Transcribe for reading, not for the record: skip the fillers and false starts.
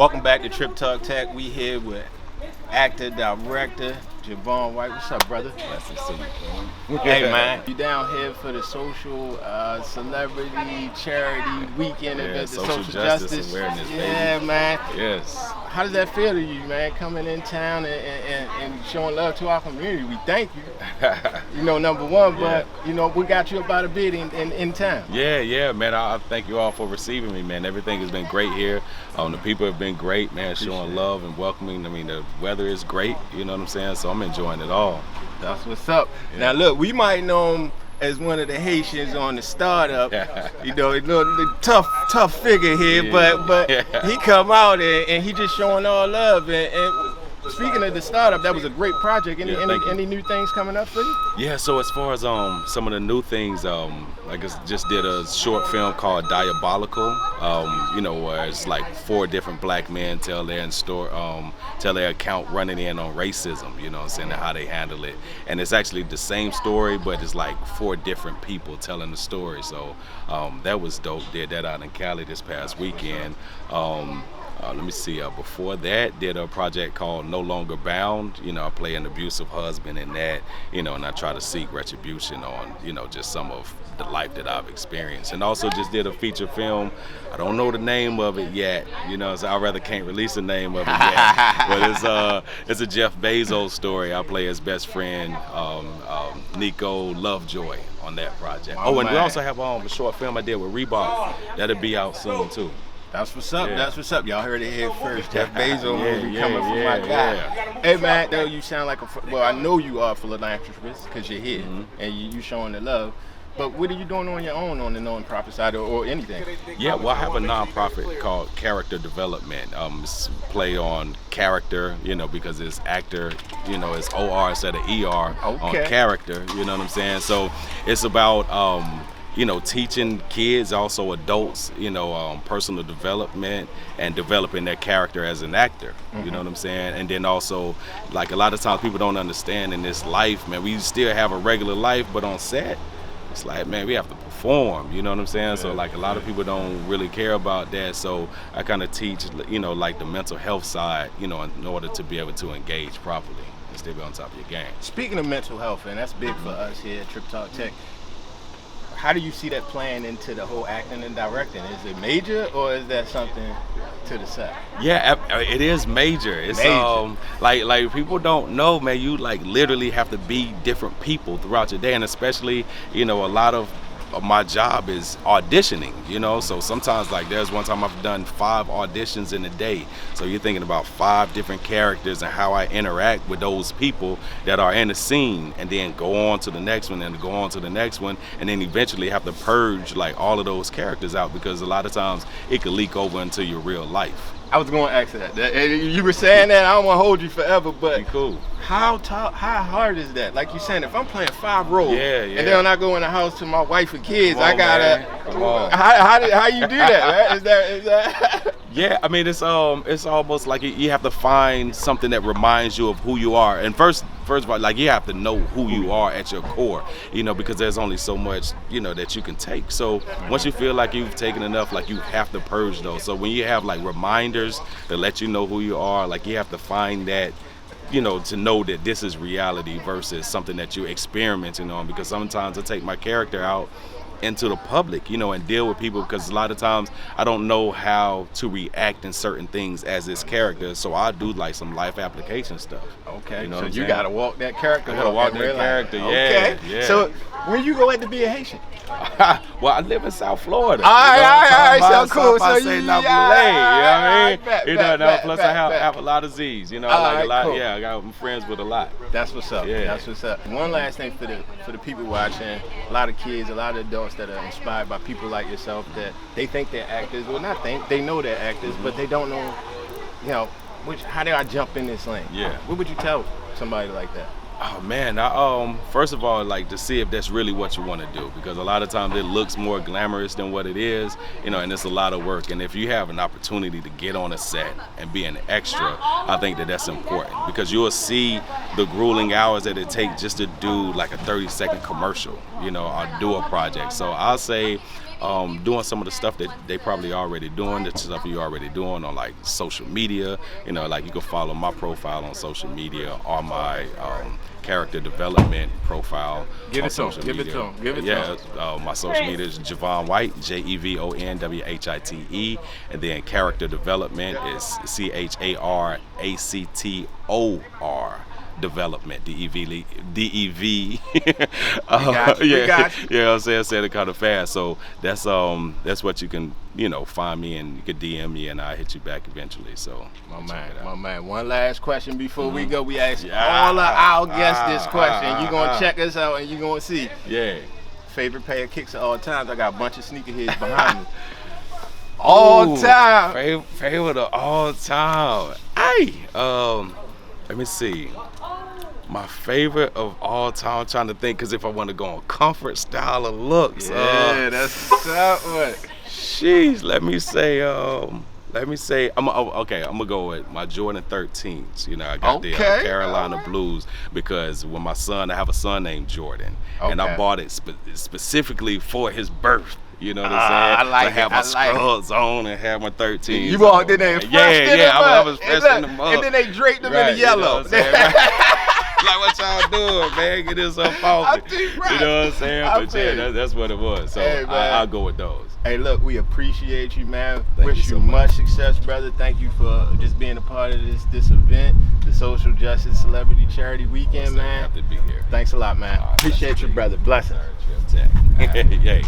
Welcome back to TrippTalk Tech. We here with actor, director, Jevon White. What's up, brother? Nice to see you. Hey, man. You down here for the social, celebrity, charity weekend event, the social justice awareness, baby. Yeah, man. Yes. How does that feel to you, man, coming in town and showing love to our community? We thank you. Number one, but, we got you about a bit in town. Yeah, man. I thank you all for receiving me, man. Everything has been great here. The people have been great, man, showing love and welcoming. I mean, the weather is great, you know what I'm saying? So I'm enjoying it all. That's what's up. Yeah. Now, look, we might know him as one of the Haitians on the startup, the tough figure here, but he come out and he just showing all love. And speaking of the startup, that was a great project. Any new things coming up for you? Yeah, so as far as some of the new things, I just did a short film called Diabolical, where it's like 4 different black men tell their account running in on racism, you know what I'm saying, and how they handle it. And it's actually the same story, but it's like 4 different people telling the story. So that was dope. Did that out in Cali this past weekend. Let me see, before that, did a project called No Longer Bound. I play an abusive husband in that, and I try to seek retribution on, just some of the life that I've experienced. And also just did a feature film. I don't know the name of it yet, so I rather can't release the name of it yet. But it's a Jeff Bezos story. I play his best friend, Nico Lovejoy, on that project. And we also have a short film I did with Reebok. That'll be out soon, too. That's what's up. Yeah. That's what's up. Y'all heard it here first. Jeff Bezos movie coming from my guy. Yeah. Hey, man, you sound like I know you are a philanthropist because you're here and you showing the love. But what are you doing on your own on the nonprofit side or anything? Yeah, well, I have a nonprofit called Character Development. It's play on character, because it's actor, it's OR instead of ER on character, you know what I'm saying? So it's about teaching kids, also adults, personal development and developing their character as an actor, you know what I'm saying? And then also, like a lot of times people don't understand in this life, man, we still have a regular life, but on set, it's like, man, we have to perform, you know what I'm saying? So like a lot of people don't really care about that. So I kind of teach, like the mental health side, in order to be able to engage properly and still be on top of your game. Speaking of mental health, and that's big for us here at TrippTalk Tech, how do you see that playing into the whole acting and directing? Is it major or is that something to the side? Yeah, it is major. It's like people don't know, man, you like literally have to be different people throughout your day, and especially, a lot of my job is auditioning, so sometimes like there's one time I've done 5 auditions in a day. So you're thinking about 5 different characters and how I interact with those people that are in the scene, and then go on to the next one and go on to the next one, and then eventually have to purge like all of those characters out, because a lot of times it could leak over into your real life. I was going to ask that. You were saying that, I don't want to hold you forever, but cool. How hard is that? Like you saying, if I'm playing 5 roles, and then when I go in the house to my wife and kids, I gotta. Come on. How you do that? Right? Is that? Yeah, I mean it's almost like you have to find something that reminds you of who you are. And first of all, like you have to know who you are at your core, because there's only so much, that you can take. So once you feel like you've taken enough, like you have to purge those. So when you have like reminders that let you know who you are, like you have to find that, to know that this is reality versus something that you're experimenting on. Because sometimes I take my character out into the public, and deal with people, because a lot of times I don't know how to react in certain things as this character, so I do like some life application stuff. Okay, so you gotta walk that character. I gotta walk that character, yeah. So when you go at to be a Haitian? Well, I live in South Florida. All right, so cool. So you know what I mean? Plus I have a lot of Z's, I like a lot. Cool. Yeah, I'm friends with a lot. That's what's up. Yeah. That's what's up. One last thing for the people watching, a lot of kids, a lot of adults that are inspired by people like yourself, that they think they're actors. Well, not think, they know they're actors, but they don't know, how do I jump in this lane? Yeah. What would you tell somebody like that? Oh man, I first of all, like to see if that's really what you want to do, because a lot of times it looks more glamorous than what it is, and it's a lot of work. And if you have an opportunity to get on a set and be an extra, I think that's important, because you'll see the grueling hours that it takes just to do like a 30-second commercial, or do a project. So I'll say doing some of the stuff that they probably already doing, the stuff you already doing on like social media. You know, like you can follow my profile on social media or my character development profile. Give on it to him. social Give it media. to him. Give it to him. My social media is Jevon White, JEVONWHITE, and then character development is CHARACTOR. Development, DEV. We got you. Yeah, I'm saying it kind of fast. So that's what you can, find me, and you can DM me, and I'll hit you back eventually. So my man. One last question before we go. We ask all of our guests this question. You're gonna check us out, and you're gonna see. Yeah. Favorite pair of kicks of all time. I got a bunch of sneakerheads behind me. All time. Favorite of all time. Hey, let me see. My favorite of all time, I'm trying to think, because if I want to go on comfort style of looks. That's tough one. Sheesh, let me say, I'm gonna go with my Jordan 13s. I got the Carolina Blues, because when I have a son named Jordan, and I bought it specifically for his birth. You know what I'm saying? I like to have my scrubs on and have my 13s. You bought, then they I was pressing them up. And then they draped them in the yellow. Like what y'all doing, man? Get this up off me. You know what I'm saying? That's what it was. So I'll go with those. Hey, look, we appreciate you, man. Wish you much success, brother. Thank you for just being a part of this event, the Social Justice Celebrity Charity Weekend, man. Happy to be here. Thanks a lot, man. Appreciate you, brother. Blessings. Yeah.